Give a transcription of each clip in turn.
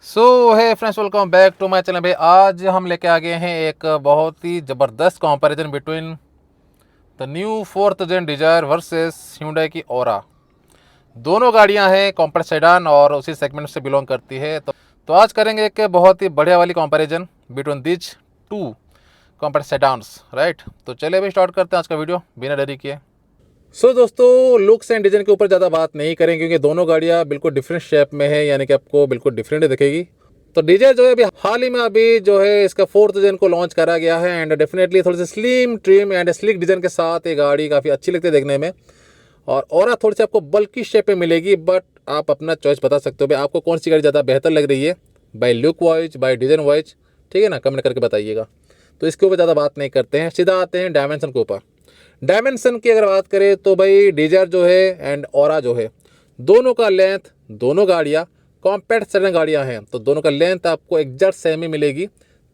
सो है friends, welcome back to my channel. भाई आज हम लेके आ गए हैं एक बहुत ही ज़बरदस्त comparison between the new fourth gen Dzire versus Hyundai की ओरा। दोनों गाड़ियां हैं कॉम्पैक्ट सेडान और उसी सेगमेंट से बिलोंग करती है। तो आज करेंगे एक बहुत ही बढ़िया वाली comparison between this two compact sedans, right. तो चलिए अभी स्टार्ट करते हैं आज का वीडियो बिना देरी किए। सो दोस्तों, लुक्स एंड डिज़ाइन के ऊपर ज़्यादा बात नहीं करेंगे क्योंकि दोनों गाड़ियाँ बिल्कुल डिफरेंट शेप में है, यानी कि आपको बिल्कुल डिफरेंट दिखेगी। तो डिजायर जो है अभी हाल ही में अभी जो है इसका फोर्थ जेन को लॉन्च करा गया है एंड डेफिनेटली थोड़ी सी slim trim and slick design के साथ ये गाड़ी काफ़ी अच्छी लगती है देखने में। और ओरा थोड़ी सी आपको बल्कि शेप में मिलेगी, बट आप अपना चॉइस बता सकते हो भाई आपको कौन सी गाड़ी ज़्यादा बेहतर लग रही है, by look wise by design wise. ठीक है ना, कमेंट करके बताइएगा। तो इसके ऊपर ज़्यादा बात नहीं करते हैं, सीधा आते हैं डायमेंशन के ऊपर। डायमेंशन की अगर बात करें तो भाई डिजायर जो है एंड ओरा जो है, दोनों का लेंथ, दोनों गाड़ियाँ कॉम्पैक्ट सेडान गाड़ियाँ हैं तो दोनों का लेंथ आपको एग्जैक्ट सेम ही मिलेगी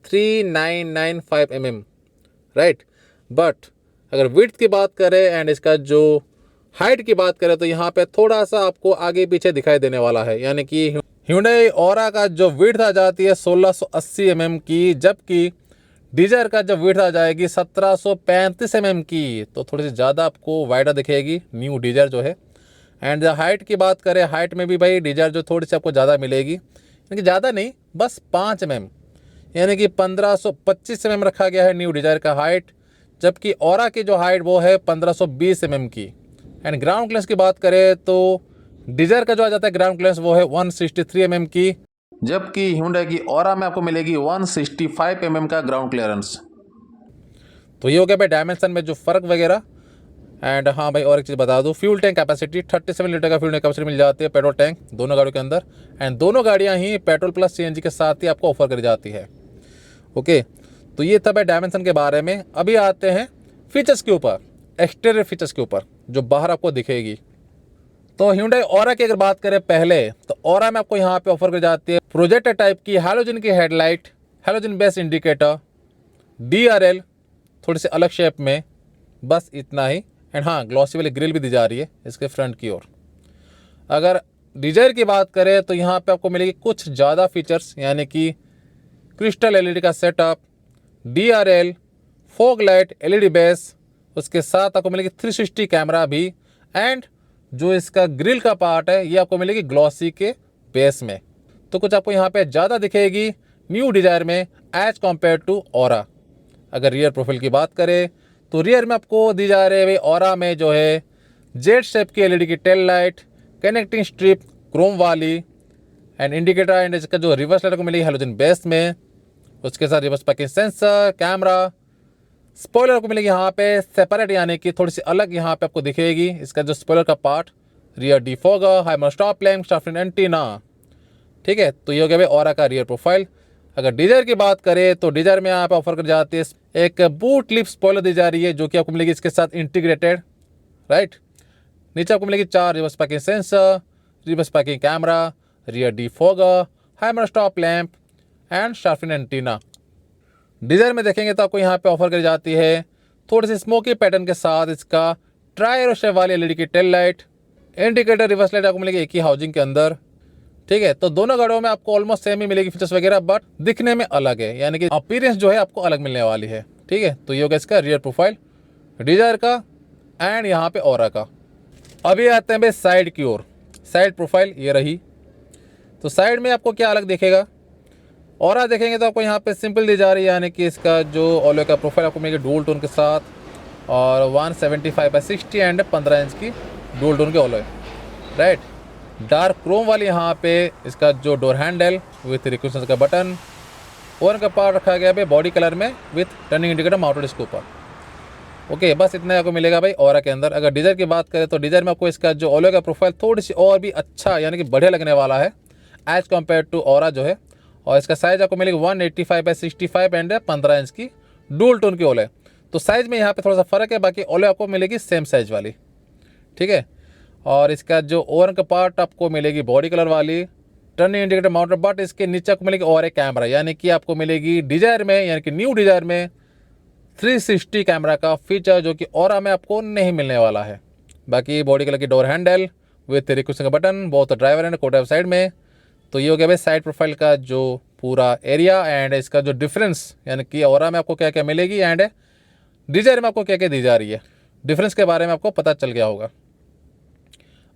3995 mm, राइट। बट अगर विड्थ की बात करें एंड इसका जो हाइट की बात करें तो यहाँ पे थोड़ा सा आपको आगे पीछे दिखाई देने वाला है, यानी कि Hyundai ओरा का जो विड्थ आ जाती है 1680 mm की, जबकि डिजायर का जब विड्थ आ जाएगी 1735 mm की। तो थोड़ी सी ज़्यादा आपको वाइडर दिखेगी न्यू डिजायर जो है। एंड हाइट की बात करें, हाइट में भी भाई डिजायर जो थोड़ी सी आपको ज़्यादा मिलेगी, यानी कि ज़्यादा नहीं, बस 5 mm, यानी कि 1525 mm रखा गया है न्यू डिजायर का हाइट, जबकि ओरा की जो हाइट वो है 1520 mm की। एंड ग्राउंड क्लियरेंस की बात करें तो डिजायर का जो आ जाता है ग्राउंड क्लियरेंस वो है 163 mm की, जबकि Hyundai की ओरा में आपको मिलेगी 165 mm का ग्राउंड क्लियरेंस। तो ये हो गया भाई डायमेंशन में जो फ़र्क वगैरह। एंड हाँ भाई, और एक चीज़ बता दूँ, फ्यूल टैंक कैपेसिटी 37 लीटर का फ्यूल टैंक कैपेसिटी मिल जाती है, पेट्रोल टैंक दोनों गाड़ियों के अंदर। एंड दोनों गाड़ियाँ ही पेट्रोल प्लस CNG के साथ ही आपको ऑफर करी जाती है। ओके, तो ये था भाई डायमेंशन के बारे में। अभी आते हैं फीचर्स के ऊपर, एक्सटीरियर फीचर्स के ऊपर जो बाहर आपको दिखेगी। तो Hyundai ओरा की अगर बात करें पहले, तो ओरा में आपको यहाँ पे ऑफर करी जाती है प्रोजेक्टर टाइप की हैलोजन की headlight, halogen base indicator, DRL थोड़ी सी अलग शेप में, बस इतना ही। एंड हाँ, ग्लॉसी वाली ग्रिल भी दी जा रही है इसके फ्रंट की ओर। अगर डिजायर की बात करें तो यहाँ पे आपको मिलेगी कुछ ज़्यादा फीचर्स, यानी कि क्रिस्टल LED का setup, DRL, fog light, LED base, उसके साथ आपको मिलेगी 360 कैमरा भी। एंड जो इसका ग्रिल का पार्ट है ये आपको मिलेगी ग्लॉसी के बेस में। तो कुछ आपको यहाँ पे ज़्यादा दिखेगी न्यू डिजायर में एज कम्पेयर टू ओरा। अगर रियर प्रोफाइल की बात करें तो रियर में आपको दी जा रही है भाई ओरा में जो है जेट शेप की LED की tail light, connecting strip Chrome वाली, एंड इंडिकेटर एंड इसका जो रिवर्स लाइट को मिलेगी हेलोजन बेस में, उसके साथ reverse parking sensor, camera, spoiler को मिलेगी यहाँ पे सेपरेट, यानी कि थोड़ी सी अलग यहाँ पे आपको दिखेगी इसका जो स्पॉइलर का part, rear defogger, high mount stop lamp, staff antenna. ठीक है, तो ये हो गया भाई ओरा का रियर प्रोफाइल। अगर डिजायर की बात करें तो डिजायर में यहाँ पे ऑफर कर जाती है एक बूट लिप स्पॉइलर दी जा रही है, जो कि आपको मिलेगी इसके साथ इंटीग्रेटेड, राइट। नीचे आपको मिलेगी 4 reverse parking sensor, reverse parking camera, rear defogger, high mount stop lamp and shark fin antenna. Dzire में देखेंगे तो आपको यहाँ पे ऑफर करी जाती है थोड़ी सी स्मोकी पैटर्न के साथ इसका ट्राई एरो शेप वाली LED की tail light, indicator, reverse light आपको मिलेगी एक ही हाउसिंग के अंदर। ठीक है, तो दोनों गाड़ियों में आपको ऑलमोस्ट सेम ही मिलेगी फीचर्स वगैरह, बट दिखने में अलग है, यानी कि अपीयरेंस जो है आपको अलग मिलने वाली है। ठीक है, तो ये होगा इसका रियर प्रोफाइल डिजायर का एंड यहाँ पे ओरा का। अभी आते हैं भाई साइड की ओर। साइड प्रोफाइल ये रही। तो साइड में आपको क्या अलग दिखेगा, ओरा देखेंगे तो आपको यहाँ पे सिंपल दी जा रही है, यानी कि इसका जो ऑलो का प्रोफाइल आपको मिलेगा डुअल टोन के साथ, और 175/60 एंड 15 इंच की डुअल टोन के ऑलो है, राइट। डार्क क्रोम वाली यहाँ पे इसका जो डोर हैंडल विथ रिक्वेशन का बटन, और का पार्ट रखा गया है बॉडी कलर में विथ टर्निंग इंडिकेटर माउंटेड इसके ऊपर। ओके, बस इतना आपको मिलेगा भाई ओरा के अंदर। अगर डिजायर की बात करें तो डिजायर में आपको इसका जो ओलो का प्रोफाइल थोड़ी सी और भी अच्छा, यानी कि बढ़िया लगने वाला है एज कम्पेयर टू ओरा जो है। और इसका साइज आपको मिलेगी 185/65 एंड 15 इंच की डुअल टोन की ओलो है। तो साइज में यहाँ पे थोड़ा सा फर्क है, बाकी ओलो आपको मिलेगी सेम साइज वाली। ठीक है, और इसका जो ओवर का पार्ट आपको मिलेगी बॉडी कलर वाली, टर्निंग इंडिकेटर माउंटेड, बट इसके नीचे आपको मिलेगी और एक कैमरा, यानी कि आपको मिलेगी डिजायर में, यानी कि न्यू डिजायर में 360 कैमरा का फीचर, जो कि ओरा में आपको नहीं मिलने वाला है। बाकी बॉडी कलर की डोर हैंडल विथ रिक्वेशन का बटन, बोथ ड्राइवर एंड को ड्राइवर साइड में, तो ये हो गया भाई साइड प्रोफाइल का जो पूरा एरिया एंड इसका जो डिफरेंस, यानी कि ऑरा में आपको क्या क्या मिलेगी एंड डिजायर में आपको क्या क्या दी जा रही है, डिफरेंस के बारे में आपको पता चल गया होगा।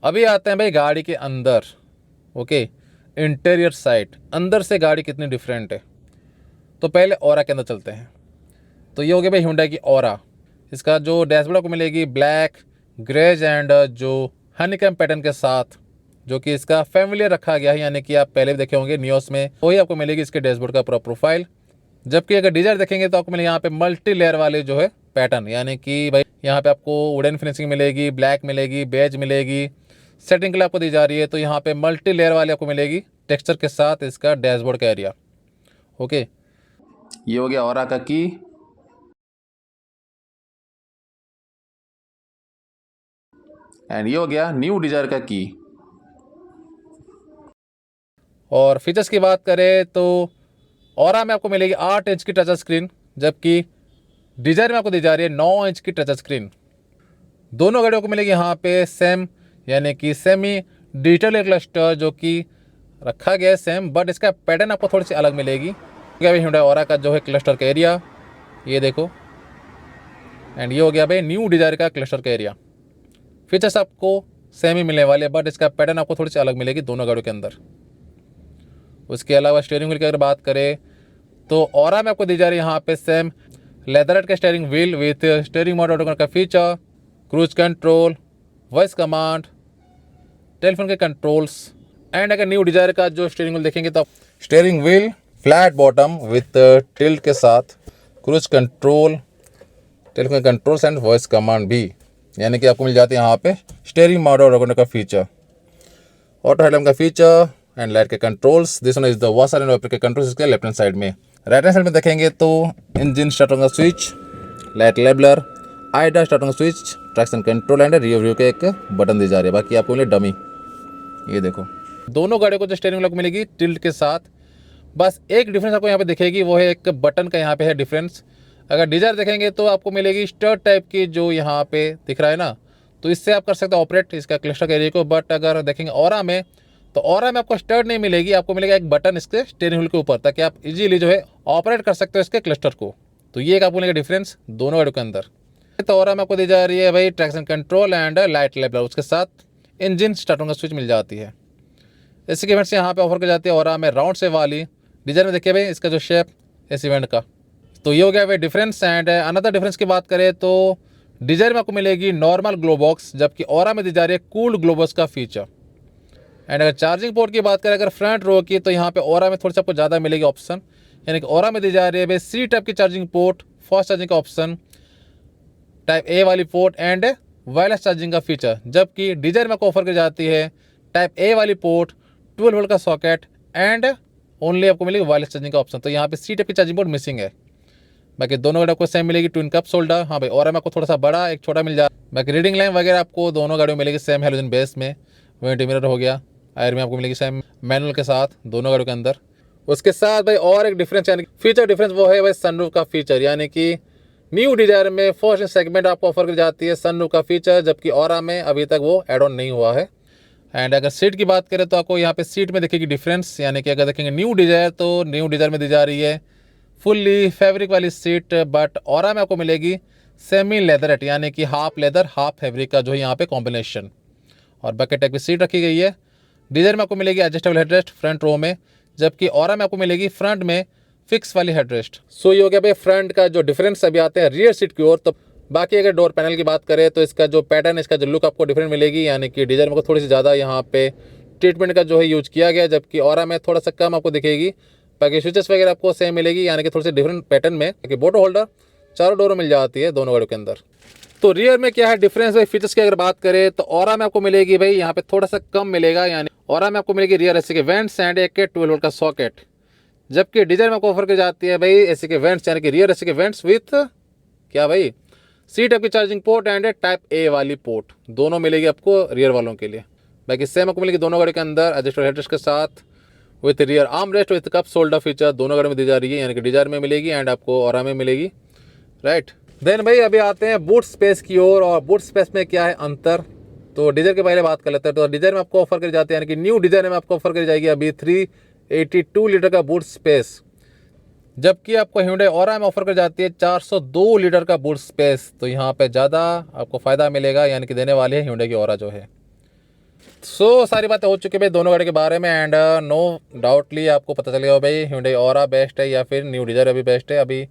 अभी आते हैं भाई गाड़ी के अंदर। ओके, इंटीरियर साइड, अंदर से गाड़ी कितनी डिफरेंट है। तो पहले ऑरा के अंदर चलते हैं। तो ये हो गया भाई Hyundai की ऑरा। इसका जो डैशबोर्ड आपको मिलेगी ब्लैक, ग्रेज एंड जो हनीकम पैटर्न के साथ, जो कि इसका फैमिलियर रखा गया है, यानी कि आप पहले भी देखे होंगे नियोस में, वही आपको मिलेगी इसके डैशबोर्ड का पूरा प्रोफाइल। जबकि अगर डिजायर देखेंगे तो आपको मिलेगी यहाँ पे मल्टी लेयर वाले जो है पैटर्न, यानी कि भाई यहाँ पे आपको वुडन फिनिशिंग मिलेगी, ब्लैक मिलेगी, बेज मिलेगी, सेटिंग के लिए आपको दी जा रही है। तो यहाँ पे मल्टी लेयर वाले आपको मिलेगी टेक्सचर के साथ इसका डैशबोर्ड का एरिया। ओके, ये हो गया ऑरा का की। एंड ये हो गया न्यू डिजायर का की। और फीचर्स की बात करें तो ऑरा में आपको मिलेगी 8 इंच की टच स्क्रीन, जबकि डिजायर में आपको दी जा रही है 9 इंच की टच स्क्रीन। दोनों गाड़ियों को मिलेगी यहाँ पे सेम, यानी कि सेमी डिजिटल क्लस्टर जो कि रखा गया है सेम, बट इसका पैटर्न आपको थोड़ी सी अलग मिलेगी। क्या भाई Hyundai ऑरा का जो है क्लस्टर का एरिया, ये देखो। एंड ये हो गया भाई न्यू डिजायर का क्लस्टर का एरिया। फीचर्स आपको सेम ही मिलने वाले, बट इसका पैटर्न आपको थोड़ी सी अलग मिलेगी दोनों गाड़ियों के अंदर। उसके अलावा स्टीयरिंग व्हील की अगर बात करें तो ऑरा में आपको दी जा रही है यहाँ पे सेम लेदरेट का steering wheel with steering mode auto का feature, cruise control, voice command, telephone के कंट्रोल्स। एंड अगर न्यू डिजायर का जो स्टीयरिंग व्हील देखेंगे तो steering wheel flat bottom with tilt के साथ, cruise control, telephone controls and voice command भी, यानी कि आपको मिल जाती है यहाँ पे स्टीयरिंग मोड ऑटो का फीचर, ऑटो हेडलैम्प का फीचर एंड लाइट के controls. This one is the washer and wiper के कंट्रोल्स इसके लेफ्ट हैंड साइड में। राइट हैंड साइड में देखेंगे तो इंजन स्टार्ट का स्विच, लाइट लेबलर, आईडा स्टार्ट का switch, traction control and rear view के एक बटन दी जा रही है। बाकी आपको मिले डमी, ये देखो। दोनों गाड़ियों को जो स्टीयरिंग लॉक मिलेगी टिल्ट के साथ। बस एक डिफरेंस आपको यहाँ पे दिखेगी, वो है एक बटन का यहाँ पे है डिफरेंस। अगर डिजायर देखेंगे तो आपको मिलेगी स्टर्ट टाइप की जो यहाँ पे दिख रहा है ना, तो इससे आप कर सकते हो ऑपरेट इसका क्लस्टर के एरिया को। बट अगर देखेंगे ऑरा में तो ऑरा में आपको स्टर्ट नहीं मिलेगी, आपको मिलेगा एक बटन इसके स्टीयरिंग व्हील के ऊपर, ताकि आप इजीली जो है ऑपरेट कर सकते हो इसके क्लस्टर को। तो ये एक आपको मिलेगा डिफरेंस दोनों गाड़ियों के अंदर। तो ऑरा में आपको दी जा रही है भाई traction control and light labeller, उसके साथ इंजन स्टार्टिंग का स्विच मिल जाती है। इसी के इवेंट से यहाँ पे ऑफर की जाती है ऑरा में राउंड से वाली। डिजाइन में देखिए भाई इसका जो शेप इस इवेंट का। तो ये हो गया भाई डिफरेंस। एंड अनदर डिफरेंस की बात करें तो डिजायर में आपको मिलेगी नॉर्मल ग्लो बॉक्स, जबकि ऑरा में दी जा रही है कूल्ड ग्लो बॉक्स का फीचर। एंड अगर चार्जिंग पोर्ट की बात करें अगर फ्रंट रो की, तो यहाँ पे ऑरा में थोड़ी सा आपको ज़्यादा मिलेगी ऑप्शन, यानी कि ऑरा में दी जा रही है भाई सी टाइप की चार्जिंग पोर्ट, फास्ट चार्जिंग का ऑप्शन, टाइप ए वाली पोर्ट एंड वायरलेस चार्जिंग का फीचर। जबकि डिजायर में आपको ऑफर की जाती है टाइप ए वाली पोर्ट, 12 वोल्ट का सॉकेट एंड ओनली आपको मिलेगी वायरलेस चार्जिंग का ऑप्शन। तो यहाँ पे सी टाइप की चार्जिंग पोर्ट मिसिंग है। बाकी दोनों गाड़ियों को सेम मिलेगी ट्विन कप होल्डर। हाँ भाई ऑरा में आपको थोड़ा सा बड़ा एक छोटा मिल जाए। बाकी रीडिंग लाइन वगैरह आपको दोनों गाड़ियों में मिलेगी सेम हेलोजन बेस में। विंड मिरर हो गया, आयर में आपको मिलेगी सेम मैनुअल के साथ दोनों गाड़ियों के अंदर। उसके साथ भाई और एक डिफरेंस यानी फीचर डिफरेंस वो है भाई सनरूफ का फीचर, यानी कि न्यू डिजायर में फर्स्ट सेगमेंट आपको ऑफर की जाती है सनरूफ का फीचर, जबकि ऑरा में अभी तक वो एड ऑन नहीं हुआ है। एंड अगर सीट की बात करें तो आपको यहाँ पे सीट में देखेगी डिफरेंस, यानी कि अगर देखेंगे न्यू डिजायर तो न्यू डिजायर में दी जा रही है फुल्ली फैब्रिक वाली सीट, बट ऑरा में आपको मिलेगी सेमी लेदरेट, यानी कि हाफ लेदर हाफ फैब्रिक का जो है यहाँ पे कॉम्बिनेशन। और बकेट टाइप की सीट रखी गई है। डिजायर में आपको मिलेगी एडजस्टेबल हेडरेस्ट फ्रंट रो में, जबकि ऑरा में आपको मिलेगी फ्रंट में फिक्स वाली हेडरेस्ट। सो ये हो गया भाई फ्रंट का जो डिफरेंस। अभी आते हैं रियर सीट की ओर। तो बाकी अगर डोर पैनल की बात करें तो इसका जो पैटर्न, इसका जो लुक आपको डिफरेंट मिलेगी, यानी कि डिजायर में थोड़ी सी ज़्यादा यहाँ पे ट्रीटमेंट का जो है यूज किया गया, जबकि ऑरा में थोड़ा सा कम आपको दिखेगी। बाकी स्विचेस वगैरह आपको सेम मिलेगी, यानी कि थोड़ी सी डिफरेंट पैटर्न में। कि बोटो होल्डर चारों डोरों मिल जाती है दोनों गाड़ियों के अंदर। तो रियर में क्या है डिफरेंस भाई फीचर्स की अगर बात करें तो ऑरा में आपको मिलेगी भाई यहाँ पे थोड़ा सा कम मिलेगा, यानी ऑरा में आपको मिलेगी रियर एसी के वेंट्स एंड एक 12 वोल्ट का सॉकेट, जबकि डिजायर में आपको ऑफर की जाती है भाई एसी के वेंट्स, यानी कि रियर एसी के वेंट्स विथ क्या भाई सी टाइप की charging port and type A वाली पोर्ट, दोनों मिलेगी आपको रियर वालों के लिए। बाकी सेम आपको मिलेगी दोनों गाड़ी के अंदर एडजस्टेबल हेडरेस्ट के साथ with rear arm rest with cup holder feature, दोनों गाड़ी में दी जा रही है, यानी कि डिजायर में मिलेगी एंड आपको ऑरा में मिलेगी। राइट देन भाई अभी आते हैं बूट स्पेस की ओर। और बूट स्पेस में क्या है अंतर, तो डिज़ायर के पहले बात कर लेते हैं। तो डिज़ायर में आपको ऑफर करी जाती है, यानी कि न्यू डिज़ायर में आपको ऑफर करी जाएगी अभी 382 लीटर का बूट स्पेस, जबकि आपको Hyundai Aura में ऑफर कर जाती है 402 लीटर का बूट स्पेस। तो यहाँ पे ज़्यादा आपको फ़ायदा मिलेगा, यानी कि देने वाली है Hyundai की Aura जो है। सारी बातें हो चुकी है भाई दोनों गाड़ी के बारे में, एंड नो डाउटली आपको पता चलेगा भाई Hyundai Aura बेस्ट है या फिर न्यू डिज़ायर अभी बेस्ट है। अभी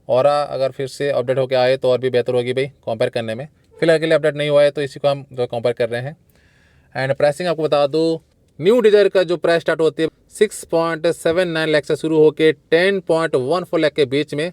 Aura अगर फिर से अपडेट होकर आए तो और भी बेहतर होगी भाई कंपेयर करने में। फिलहाल के लिए अपडेट नहीं हुआ है तो इसी को हम जो कंपेयर कर रहे हैं। एंड प्राइसिंग आपको बता दूँ, न्यू डिज़ायर का जो प्राइस स्टार्ट होती है 6.79 लाख से शुरू होकर 10.14 लाख के बीच में,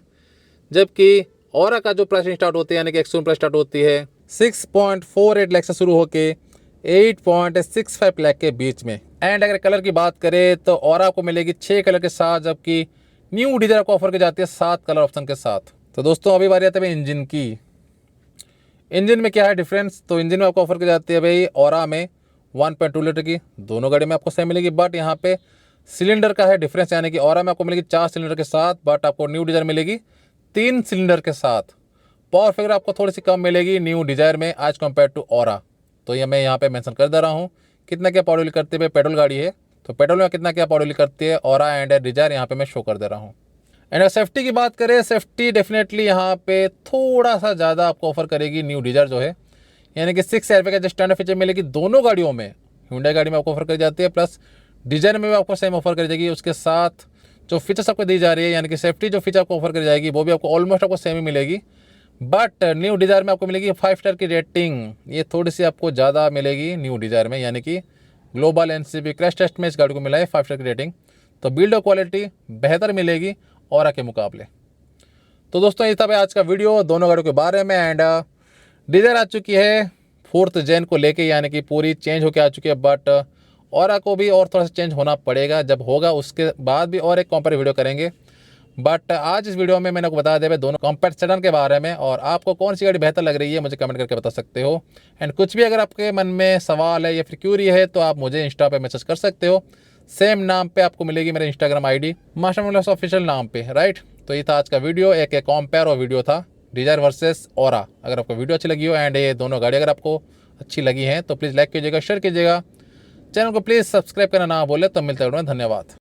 जबकि Aura का जो प्राइसिंग स्टार्ट होती है यानी कि एक्सट्रीम प्राइस स्टार्ट होती है 6.48 लाख से शुरू होकर 8.65 लाख के बीच में। एंड अगर कलर की बात करें तो Aura को मिलेगी 6 कलर के साथ, जबकि न्यू डिज़ायर को ऑफर की जाती है 7 कलर ऑप्शन के साथ। तो दोस्तों अभी बारी आती है इंजन की। इंजन में क्या है डिफरेंस, तो इंजन में आपको ऑफर की जाती है भाई Aura में 1.2 लीटर की, दोनों गाड़ी में आपको सेम मिलेगी, बट यहाँ पे सिलेंडर का है डिफरेंस, यानी कि Aura में आपको मिलेगी 4 सिलेंडर के साथ, बट आपको न्यू डिज़ायर मिलेगी 3 सिलेंडर के साथ। पावर फिगर आपको थोड़ी सी कम मिलेगी न्यू डिज़ायर में आज कंपेयर टू Aura। तो ये मैं यहाँ पे मेंशन कर दे रहा हूँ कितना क्या पावर करती है। पेट्रोल गाड़ी है तो पेट्रोल में कितना क्या पावर करती है Aura एंड डिज़ायर यहाँ पे मैं शो कर दे रहा हूँ। एंड सेफ्टी की बात करें, सेफ्टी डेफिनेटली यहाँ पे थोड़ा सा ज़्यादा आपको ऑफर करेगी न्यू डिज़ायर जो है, यानी कि 6 एयरबैग का जो स्टैंडर्ड फीचर मिलेगी दोनों गाड़ियों में। Hyundai गाड़ी में आपको ऑफर करी जाती है, प्लस डिज़ायर में भी आपको सेम ऑफर करी जाएगी। उसके साथ जो फीचर्स आपको दी जा रही है, यानी कि सेफ्टी जो फीचर आपको ऑफर करी जाएगी वो भी आपको ऑलमोस्ट आपको सेम ही मिलेगी, बट न्यू डिज़ायर में आपको मिलेगी 5 स्टार की रेटिंग। ये थोड़ी सी आपको ज़्यादा मिलेगी न्यू डिज़ायर में, यानी कि ग्लोबल NCP क्रैश टेस्ट में इस गाड़ी को मिला है 5 स्टार की रेटिंग। तो बिल्ड क्वालिटी बेहतर मिलेगी Aura के मुकाबले। तो दोस्तों ये था भाई आज का वीडियो दोनों गाड़ियों के बारे में। एंड डिज़ायर आ चुकी है 4th जेन को लेके, यानी कि पूरी चेंज होकर आ चुकी है, बट Aura को भी और थोड़ा सा चेंज होना पड़ेगा। जब होगा उसके बाद भी और एक कंपेयर वीडियो करेंगे, बट आज इस वीडियो में मैंने आपको बता दिया दोनों कॉम्पैक्ट सेडान के बारे में। और आपको कौन सी गाड़ी बेहतर लग रही है मुझे कमेंट करके बता सकते हो। एंड कुछ भी अगर आपके मन में सवाल है या फिर क्यूरी है तो आप मुझे इंस्टा पे मैसेज कर सकते हो। सेम नाम पे आपको मिलेगी मेरे Instagram ID master Motors official नाम पे, राइट। तो ये था आज का वीडियो, एक कंपेयर और वीडियो था डिज़ायर वर्सेस Aura। अगर आपको वीडियो अच्छी लगी हो एंड ये दोनों गाड़ी अगर आपको अच्छी लगी हैं तो प्लीज़ लाइक कीजिएगा, शेयर कीजिएगा, चैनल को प्लीज़ सब्सक्राइब करना ना बोले। तो मिलते हैं, धन्यवाद।